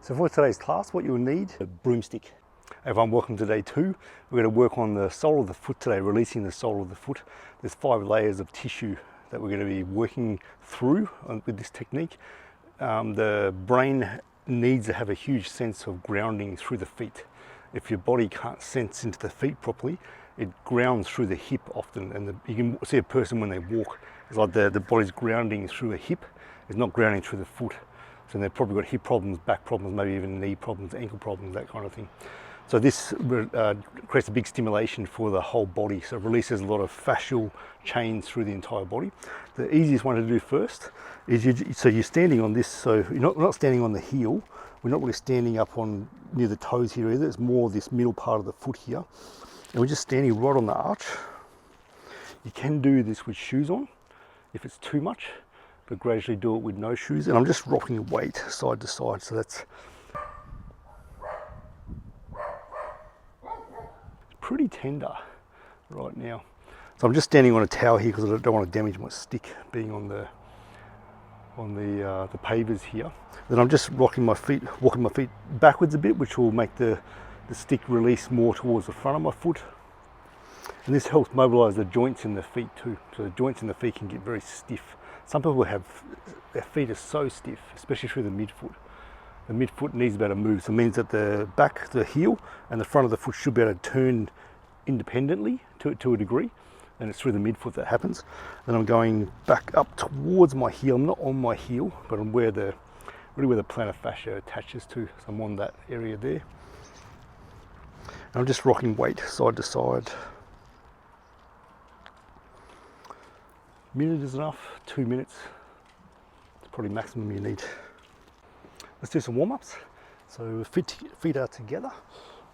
So for today's class, what you'll need, a broomstick. Everyone, welcome to day 2. We're going to work on the sole of the foot today, releasing the sole of the foot. There's 5 layers of tissue that we're going to be working through with this technique. The brain needs to have a huge sense of grounding through the feet. If your body can't sense into the feet properly, it grounds through the hip often, and you can see a person when they walk, it's like the body's grounding through a hip, it's not grounding through the foot. So they've probably got hip problems, back problems, maybe even knee problems, ankle problems, that kind of thing. So this creates a big stimulation for the whole body. So it releases a lot of fascial chains through the entire body. The easiest one to do first is you're standing on this, so we're not standing on the heel. We're not really standing up on near the toes here either. It's more this middle part of the foot here. And we're just standing right on the arch. You can do this with shoes on if it's too much, but gradually do it with no shoes. And I'm just rocking weight side to side, so that's pretty tender right now. So I'm just standing on a towel here because I don't want to damage my stick being on the pavers here. Then I'm just walking my feet backwards a bit, which will make the stick release more towards the front of my foot. And this helps mobilize the joints in the feet too. So the joints in the feet can get very stiff. Some people have, their feet are so stiff, especially through the midfoot. The midfoot needs to be able to move. So it means that the back, the heel, and the front of the foot should be able to turn independently to a degree. And it's through the midfoot that happens. Then I'm going back up towards my heel. I'm not on my heel, but I'm really where the plantar fascia attaches to. So I'm on that area there. And I'm just rocking weight side to side. A minute is enough, 2 minutes. It's probably maximum you need. Let's do some warm-ups. So feet are together.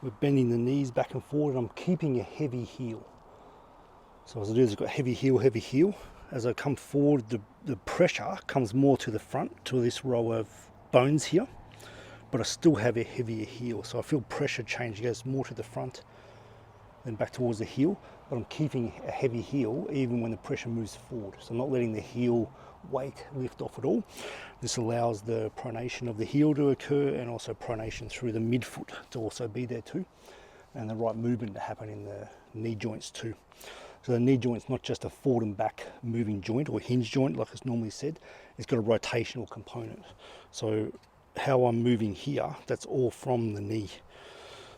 We're bending the knees back and forward, and I'm keeping a heavy heel. So as I do this, I've got heavy heel. As I come forward, the pressure comes more to the front, to this row of bones here, but I still have a heavier heel. So I feel pressure change, it goes more to the front, then back towards the heel, but I'm keeping a heavy heel even when the pressure moves forward. So I'm not letting the heel weight lift off at all. This allows the pronation of the heel to occur, and also pronation through the midfoot to also be there too, and the right movement to happen in the knee joints too. So the knee joint's not just a forward and back moving joint or hinge joint like it's normally said, it's got a rotational component. So how I'm moving here, that's all from the knee.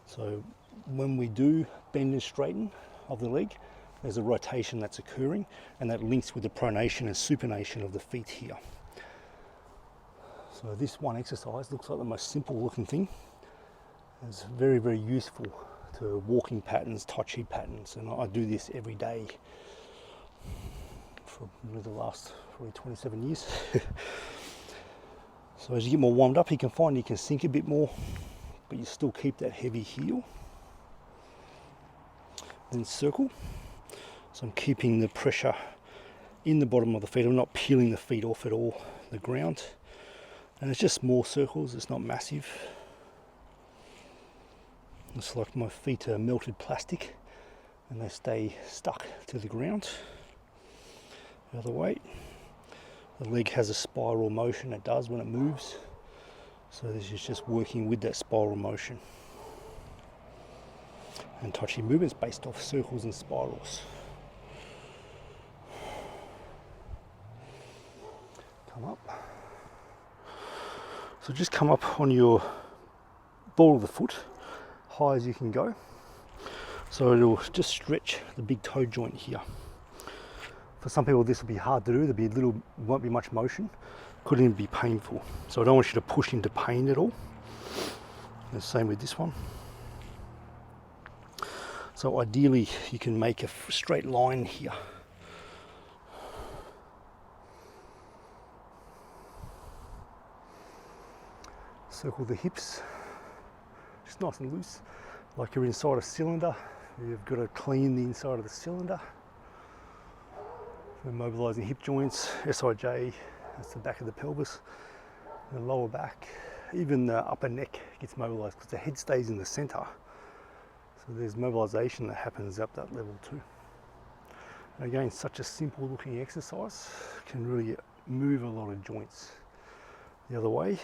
So when we do bend and straighten of the leg, there's a rotation that's occurring, and that links with the pronation and supination of the feet here. So this one exercise looks like the most simple looking thing. It's very, very useful to walking patterns, Tai Chi patterns, and I do this every day for the last probably 27 years. So as you get more warmed up, you can find you can sink a bit more, but you still keep that heavy heel. Then circle. So I'm keeping the pressure in the bottom of the feet. I'm not peeling the feet off at all, the ground. And it's just small circles, it's not massive. It's like my feet are melted plastic and they stay stuck to the ground. The other way. The leg has a spiral motion, it does when it moves. So this is just working with that spiral motion. And Tai Chi movements based off circles and spirals. Come up. So just come up on your ball of the foot, high as you can go. So it'll just stretch the big toe joint here. For some people this will be hard to do, won't be much motion, could even be painful. So I don't want you to push into pain at all. And the same with this one. So ideally you can make a straight line here. Circle the hips, just nice and loose, like you're inside a cylinder. You've got to clean the inside of the cylinder. We're mobilising hip joints, SIJ, that's the back of the pelvis, the lower back, even the upper neck gets mobilised because the head stays in the centre. So there's mobilisation that happens up that level too. And again, such a simple looking exercise can really move a lot of joints. The other way.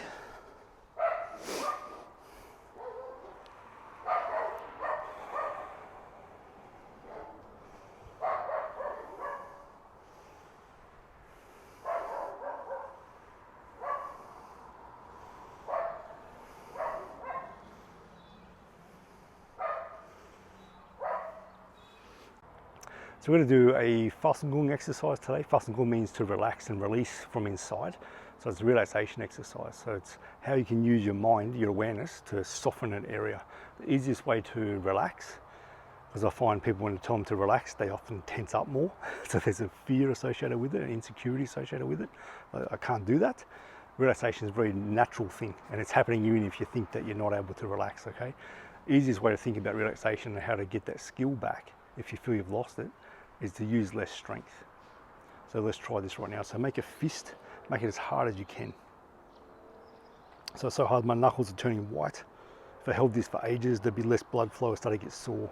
So we're going to do a Fastengung exercise today. Fastengung means to relax and release from inside. So it's a relaxation exercise. So it's how you can use your mind, your awareness, to soften an area. The easiest way to relax, because I find people, when you tell them to relax, they often tense up more. So there's a fear associated with it, an insecurity associated with it. I can't do that. Relaxation is a very natural thing, and it's happening even if you think that you're not able to relax, okay? Easiest way to think about relaxation and how to get that skill back if you feel you've lost it is to use less strength. So let's try this right now. So make a fist, make it as hard as you can. So hard my knuckles are turning white. If I held this for ages, there'd be less blood flow, I'd start to get sore.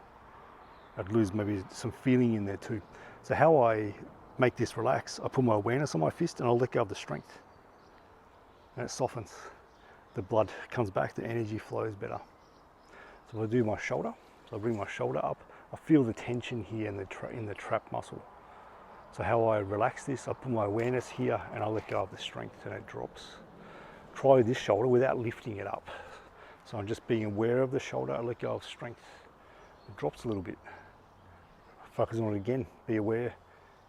I'd lose maybe some feeling in there too. So how I make this relax, I put my awareness on my fist and I'll let go of the strength. And it softens. The blood comes back, the energy flows better. So if I do my shoulder, so I bring my shoulder up, I feel the tension here in the trap muscle. So how I relax this, I put my awareness here and I let go of the strength and it drops. Try this shoulder without lifting it up. So I'm just being aware of the shoulder, I let go of strength. It drops a little bit. Focus on it again, be aware,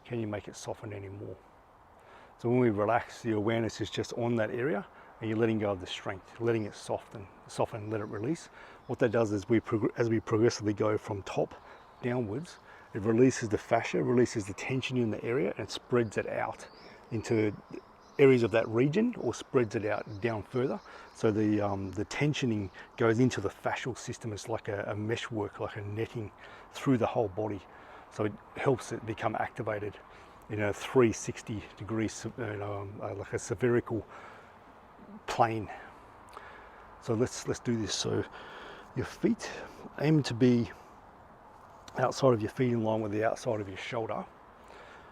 can you make it soften anymore? So when we relax, the awareness is just on that area and you're letting go of the strength, letting it soften, let it release. What that does is as we progressively go from top downwards, it releases the fascia, releases the tension in the area and spreads it out into areas of that region or spreads it out down further. So the tensioning goes into the fascial system. It's like a meshwork, like a netting through the whole body. So it helps it become activated in a 360 degrees, like a spherical plane. So let's do this. So your feet, aim to be outside of your feet in line with the outside of your shoulder.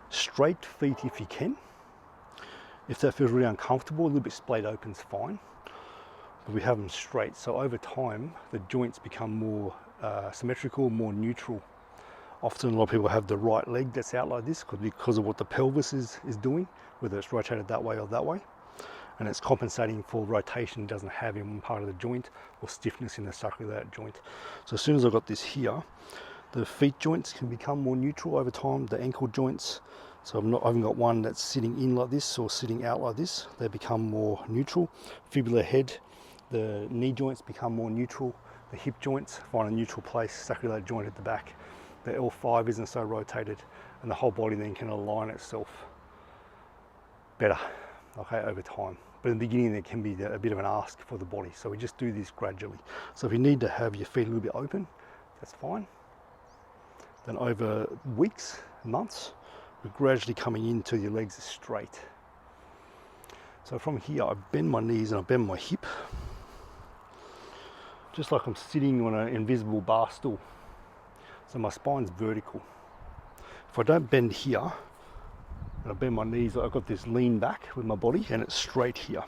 Straight feet if you can. If that feels really uncomfortable, a little bit splayed open is fine. But we have them straight. So over time, the joints become more symmetrical, more neutral. Often a lot of people have the right leg that's out like this because of what the pelvis is doing, whether it's rotated that way or that way. And it's compensating for rotation it doesn't have in one part of the joint or stiffness in the sacroiliac joint. So as soon as I've got this here, the feet joints can become more neutral over time, the ankle joints. So I haven't got one that's sitting in like this or sitting out like this. They become more neutral. Fibular head, the knee joints become more neutral. The hip joints find a neutral place, sacroiliac joint at the back. The L5 isn't so rotated and the whole body then can align itself better, okay, over time. But in the beginning there can be a bit of an ask for the body. So we just do this gradually. So if you need to have your feet a little bit open, that's fine. Then over weeks, months, we're gradually coming into your legs straight. So from here, I bend my knees and I bend my hip, just like I'm sitting on an invisible bar stool. So my spine's vertical. If I don't bend here, and I bend my knees, I've got this lean back with my body and it's straight here.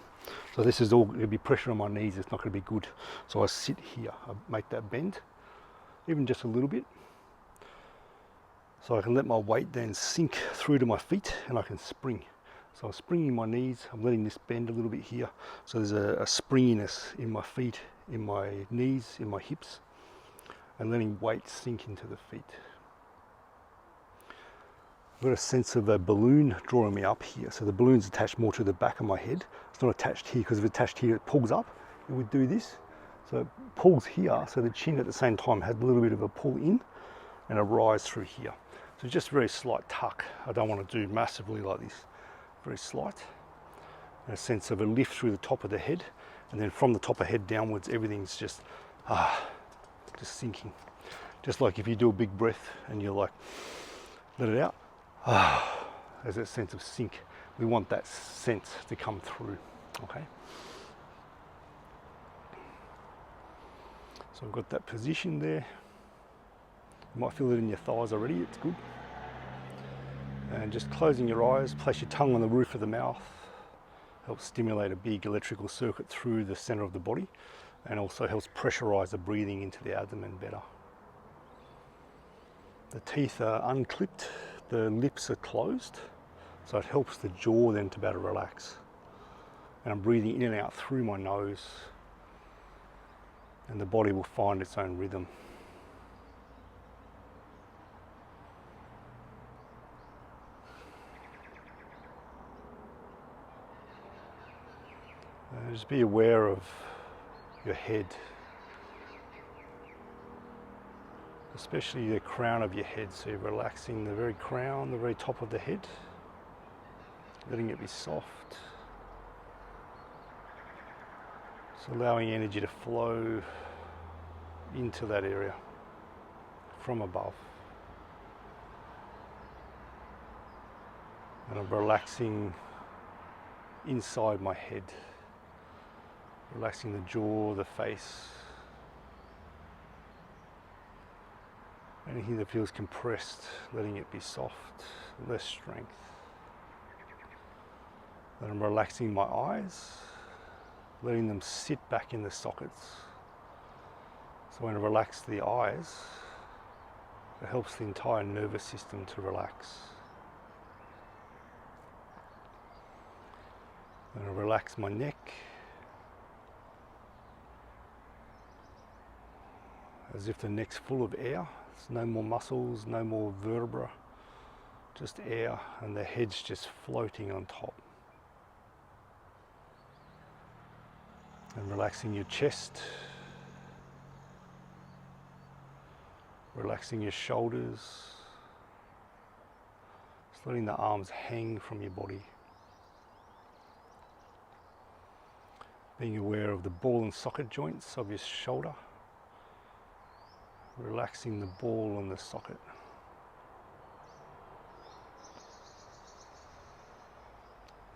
So this is all going to be pressure on my knees, it's not going to be good. So I sit here, I make that bend, even just a little bit. So I can let my weight then sink through to my feet and I can spring. So I'm springing my knees, I'm letting this bend a little bit here. So there's a springiness in my feet, in my knees, in my hips, and letting weight sink into the feet. I've got a sense of a balloon drawing me up here. So the balloon's attached more to the back of my head. It's not attached here because if it's attached here, it pulls up. It would do this. So it pulls here, so the chin at the same time has a little bit of a pull in and a rise through here. So just very slight tuck. I don't want to do massively like this. Very slight. And a sense of a lift through the top of the head. And then from the top of the head downwards, everything's just sinking. Just like if you do a big breath and you're like, let it out. There's that sense of sink. We want that sense to come through, okay? So I've got that position there. You might feel it in your thighs already, it's good. And just closing your eyes, place your tongue on the roof of the mouth. Helps stimulate a big electrical circuit through the center of the body and also helps pressurize the breathing into the abdomen better. The teeth are unclipped, the lips are closed, so it helps the jaw then to better relax. And I'm breathing in and out through my nose, and the body will find its own rhythm. Just be aware of your head, especially the crown of your head. So you're relaxing the very crown, the very top of the head, letting it be soft. So allowing energy to flow into that area from above. And I'm relaxing inside my head, relaxing the jaw, the face, anything that feels compressed, letting it be soft, less strength. Then I'm relaxing my eyes, letting them sit back in the sockets. So when I relax the eyes, it helps the entire nervous system to relax. Then I relax my neck, as if the neck's full of air. There's no more muscles, no more vertebra, just air, and the head's just floating on top. And relaxing your chest, relaxing your shoulders, just letting the arms hang from your body. Being aware of the ball and socket joints of your shoulder, relaxing the ball and the socket.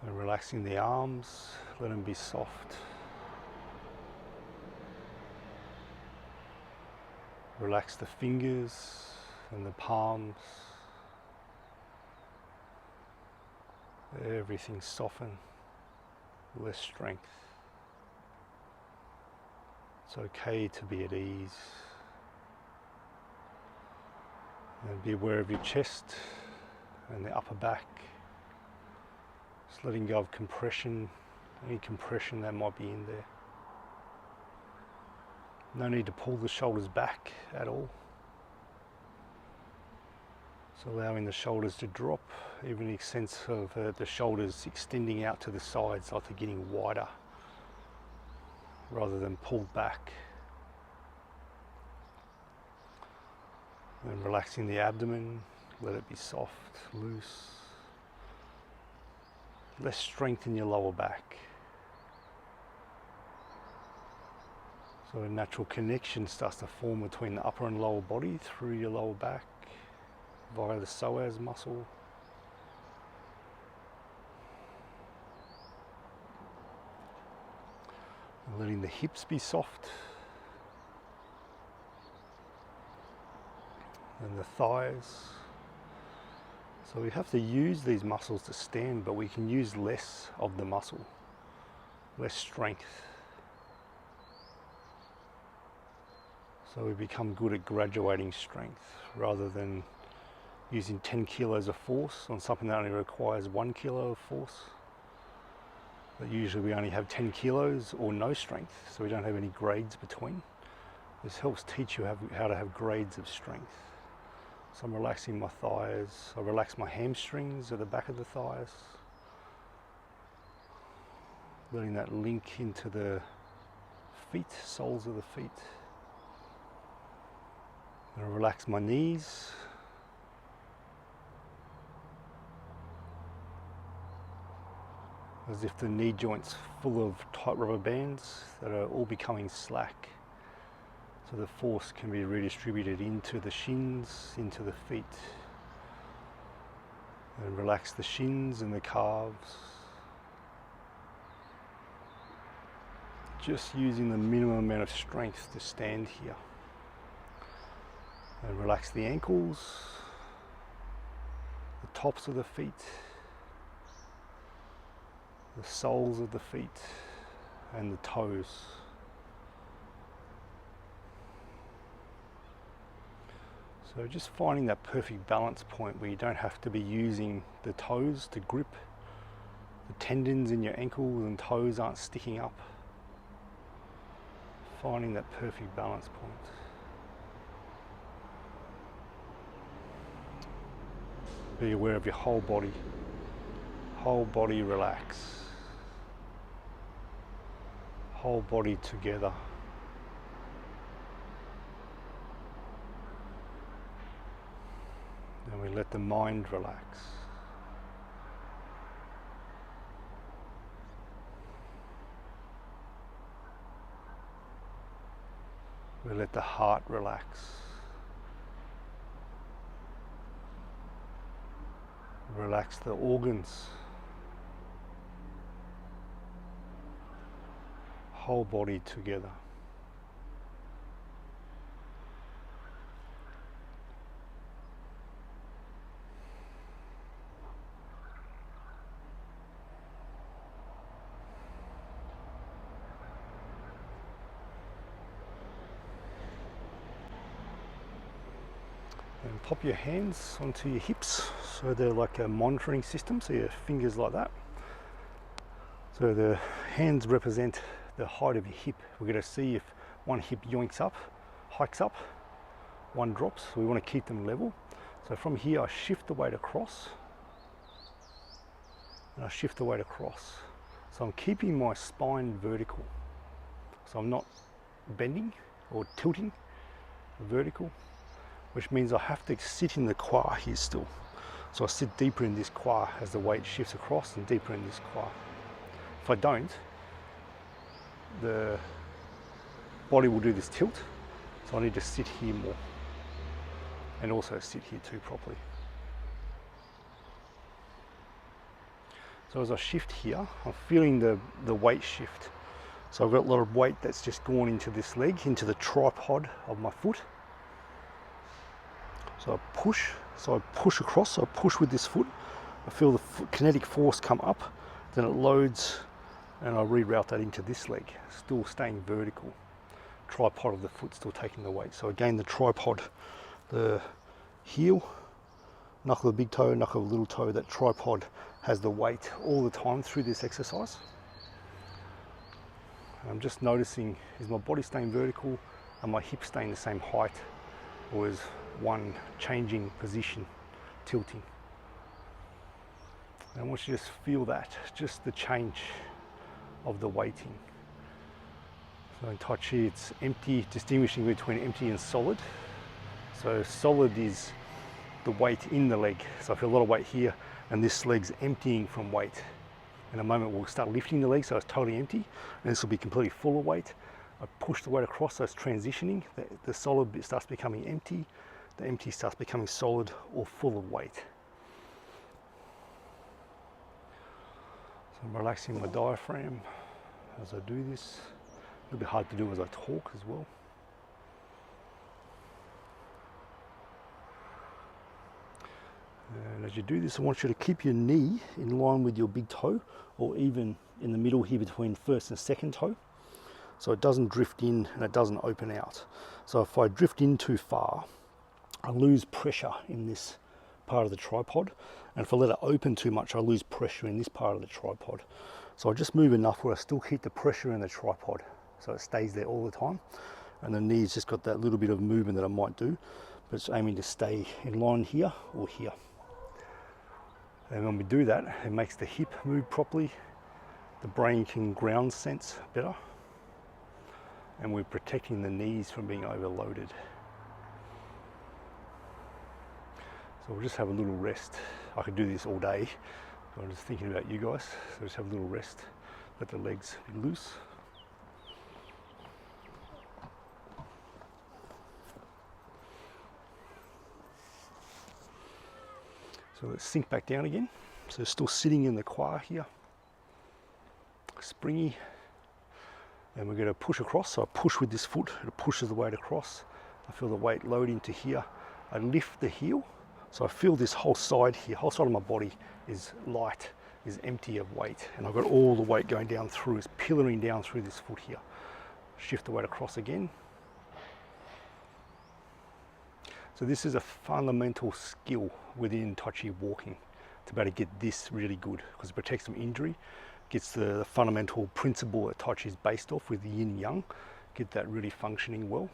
And relaxing the arms, let them be soft. Relax the fingers and the palms. Everything soften, less strength. It's okay to be at ease. And be aware of your chest and the upper back. Just letting go of compression, any compression that might be in there. No need to pull the shoulders back at all. So allowing the shoulders to drop, even a sense of the shoulders extending out to the sides, like they're getting wider rather than pulled back. And relaxing the abdomen, let it be soft, loose. Less strength in your lower back. So a natural connection starts to form between the upper and lower body through your lower back via the psoas muscle. And letting the hips be soft. And the thighs. So we have to use these muscles to stand, but we can use less of the muscle, less strength. So we become good at graduating strength rather than using 10 kilos of force on something that only requires 1 kilo of force. But usually we only have 10 kilos or no strength, so we don't have any grades between. This helps teach you how to have grades of strength. So I'm relaxing my thighs, I relax my hamstrings at the back of the thighs, letting that link into the feet, soles of the feet. And I relax my knees, as if the knee joint's full of tight rubber bands that are all becoming slack. So the force can be redistributed into the shins, into the feet. And relax the shins and the calves. Just using the minimum amount of strength to stand here. And relax the ankles, the tops of the feet, the soles of the feet, and the toes. So just finding that perfect balance point where you don't have to be using the toes to grip. The tendons in your ankles and toes aren't sticking up. Finding that perfect balance point. Be aware of your whole body. Whole body relax. whole body together. And we let the mind relax. We let the heart relax. Relax the organs. Whole body together. And pop your hands onto your hips, so they're like a monitoring system, so your fingers like that. So the hands represent the height of your hip. We're going to see if one hip yoinks up, hikes up, one drops. So we want to keep them level. So from here I shift the weight across, and I shift the weight across. So I'm keeping my spine vertical. So I'm not bending or tilting, vertical, which means I have to sit in the qua here still. So I sit deeper in this qua as the weight shifts across, and deeper in this qua. If I don't, the body will do this tilt, so I need to sit here more, and also sit here too properly. So as I shift here, I'm feeling the weight shift. So I've got a lot of weight that's just gone into this leg, into the tripod of my foot. So I push across, so I push with this foot. I feel the kinetic force come up, then it loads, and I reroute that into this leg, still staying vertical. Tripod of the foot still taking the weight. So again, the tripod, the heel, knuckle of the big toe, knuckle of the little toe, that tripod has the weight all the time through this exercise. I'm just noticing, is my body staying vertical? Are my hips staying the same height? Or is one changing position, tilting? And I want you to just feel that, just the change of the weighting. So in Tai Chi it's empty, distinguishing between empty and solid. So solid is the weight in the leg. So I feel a lot of weight here, and this leg's emptying from weight. In a moment we'll start lifting the leg so it's totally empty, and this will be completely full of weight. I push the weight across, so it's transitioning. The solid bit starts becoming empty, the empty starts becoming solid or full of weight. So I'm relaxing my diaphragm as I do this. A little bit hard to do as I talk as well. And as you do this, I want you to keep your knee in line with your big toe, or even in the middle here between first and second toe, so it doesn't drift in and it doesn't open out. So if I drift in too far, I lose pressure in this part of the tripod, and if I let it open too much, I lose pressure in this part of the tripod. So I just move enough where I still keep the pressure in the tripod, so it stays there all the time, and the knee's just got that little bit of movement that I might do, but it's aiming to stay in line here or here. And when we do that, it makes the hip move properly, the brain can ground sense better, and we're protecting the knees from being overloaded. So we'll just have a little rest. I could do this all day, but I'm just thinking about you guys. So just have a little rest, let the legs be loose. So let's sink back down again. So still sitting in the qua here, springy, and we're going to push across. So I push with this foot, it pushes the weight across. I feel the weight load into here. I lift the heel, so I feel this whole side here, whole side of my body is light, is empty of weight, and I've got all the weight going down through, it's pillaring down through this foot here. Shift the weight across again. So this is a fundamental skill within Tai Chi walking, to be able to get this really good, because it protects from injury, gets the fundamental principle that Tai Chi is based off with the yin yang, get that really functioning well.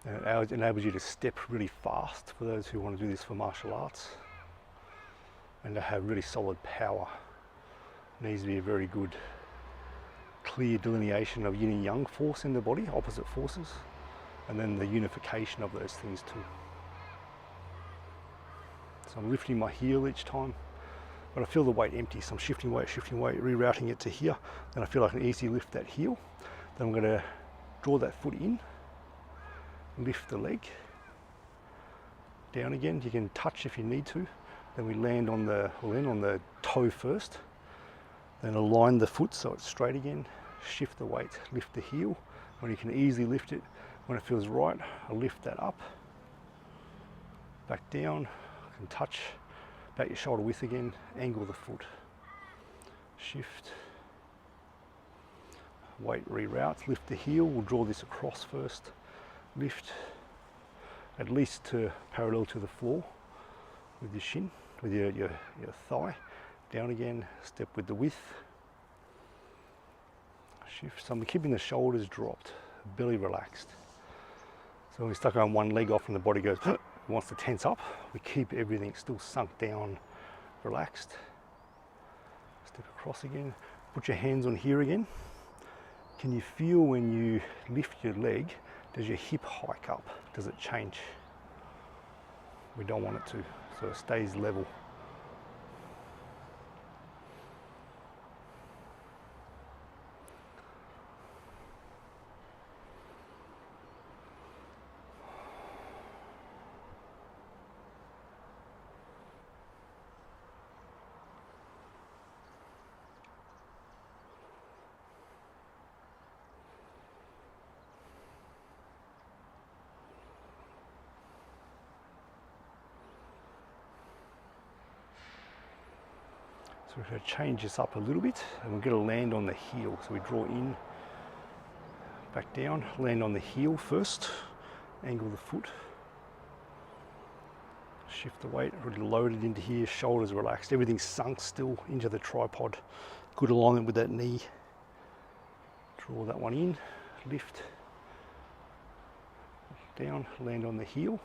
And it enables you to step really fast for those who want to do this for martial arts, and to have really solid power. It needs to be a very good clear delineation of yin and yang force in the body, opposite forces, and then the unification of those things too. So I'm lifting my heel each time, but I feel the weight empty, so I'm shifting weight, rerouting it to here. Then I feel I can easily lift that heel. Then I'm going to draw that foot in, lift the leg, down again. You can touch if you need to. Then we land on the toe first. Then align the foot so it's straight again. Shift the weight, lift the heel. When you can easily lift it, when it feels right, I lift that up, back down. I can touch, back your shoulder width again, angle the foot, shift, weight reroutes, lift the heel. We'll draw this across first, lift, at least to parallel to the floor with your shin, with your thigh, down again, step with the width, shift. So I'm keeping the shoulders dropped, belly relaxed. So when we stuck on one leg off and the body goes, wants to tense up, we keep everything still sunk down, relaxed. Step across again, put your hands on here again. Can you feel when you lift your leg, does your hip hike up? Does it change? We don't want it to, so it stays level. So we're going to change this up a little bit, and we're going to land on the heel. So we draw in, back down, land on the heel first, angle the foot, shift the weight, really loaded into here, shoulders relaxed, everything's sunk still into the tripod. Good alignment with that knee. Draw that one in, lift, down, land on the heel.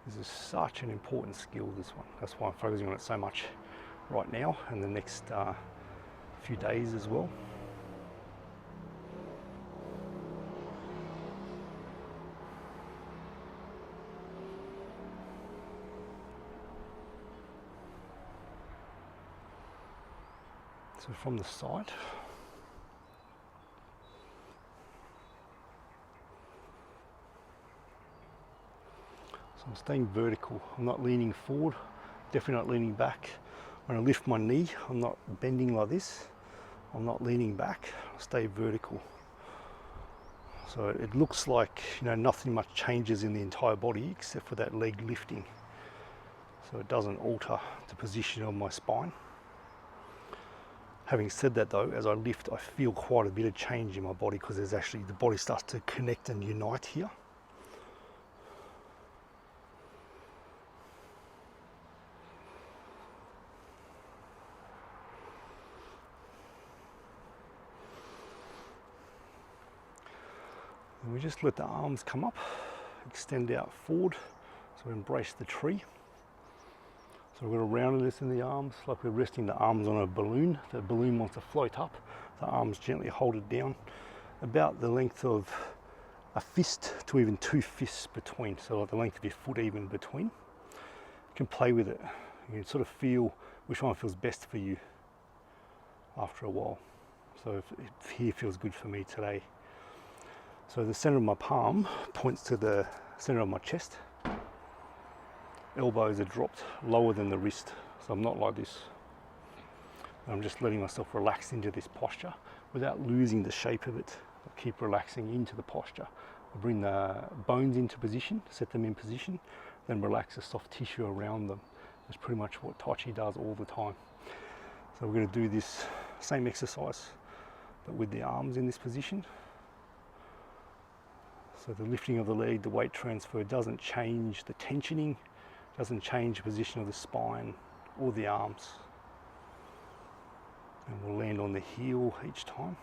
This is such an important skill, this one. That's why I'm focusing on it so much right now and the next few days as well. So from the side, so I'm staying vertical. I'm not leaning forward, definitely not leaning back. When I lift my knee, I'm not bending like this. I'm not leaning back, I stay vertical. So it looks like, you know, nothing much changes in the entire body except for that leg lifting. So it doesn't alter the position of my spine. Having said that though, as I lift, I feel quite a bit of change in my body because there's actually, the body starts to connect and unite here. And we just let the arms come up, extend out forward, so we embrace the tree. So we've got a roundness in the arms, like we're resting the arms on a balloon. The balloon wants to float up, the arms gently hold it down, about the length of a fist to even 2 fists between, so like the length of your foot even between. You can play with it, you can sort of feel which one feels best for you after a while. So if here feels good for me today. So the center of my palm points to the center of my chest. Elbows are dropped lower than the wrist, so I'm not like this. I'm just letting myself relax into this posture without losing the shape of it. I keep relaxing into the posture. I bring the bones into position, set them in position, then relax the soft tissue around them. That's pretty much what Tai Chi does all the time. So we're going to do this same exercise, but with the arms in this position. So the lifting of the leg, the weight transfer doesn't change the tensioning, doesn't change the position of the spine or the arms. And we'll land on the heel each time.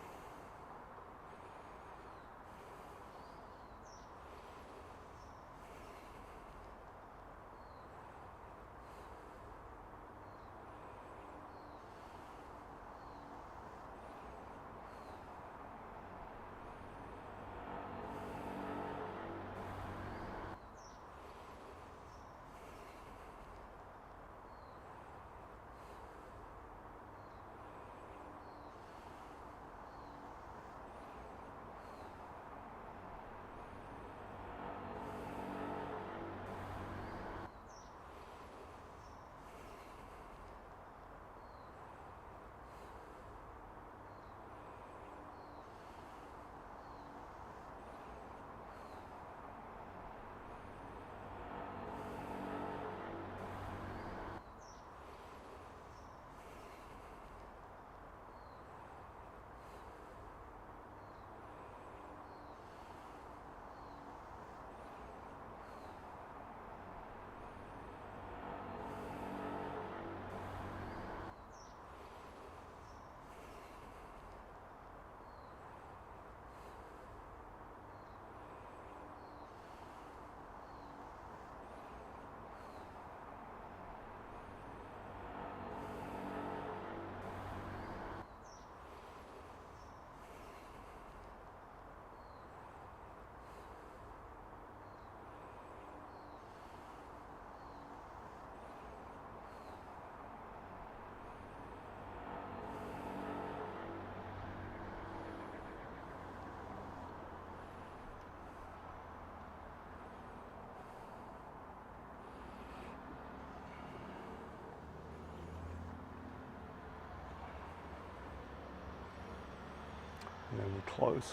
And then we close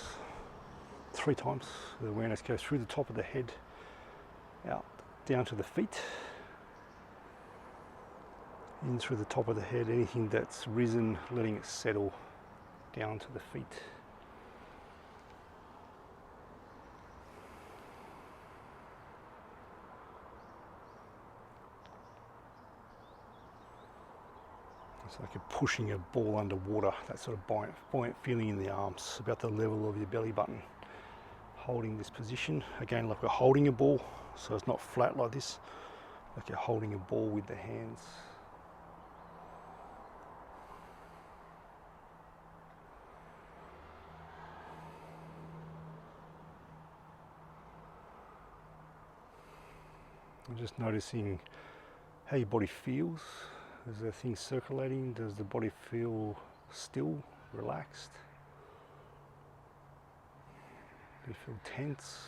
3 times. The awareness goes through the top of the head, out, down to the feet, in through the top of the head, anything that's risen, letting it settle down to the feet. It's like you're pushing a ball underwater, that sort of buoyant feeling in the arms, about the level of your belly button. Holding this position, again like we're holding a ball, so it's not flat like this, like you're holding a ball with the hands. And just noticing how your body feels. Is there things circulating? Does the body feel still, relaxed? Do you feel tense?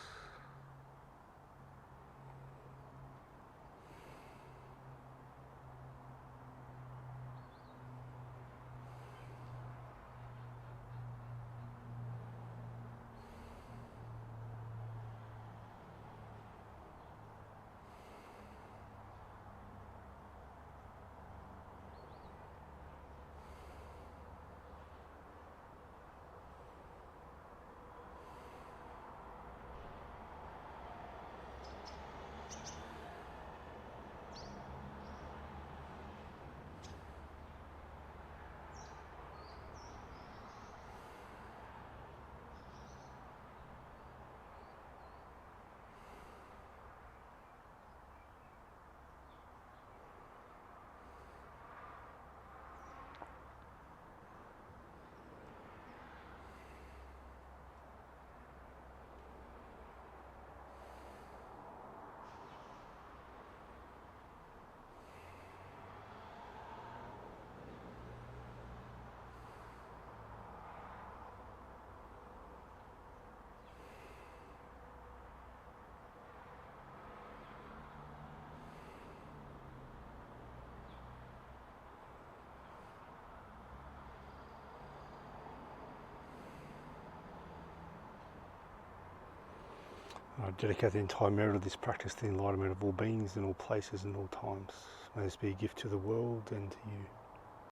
I dedicate the entire merit of this practice to the enlightenment of all beings in all places and all times. May this be a gift to the world and to you.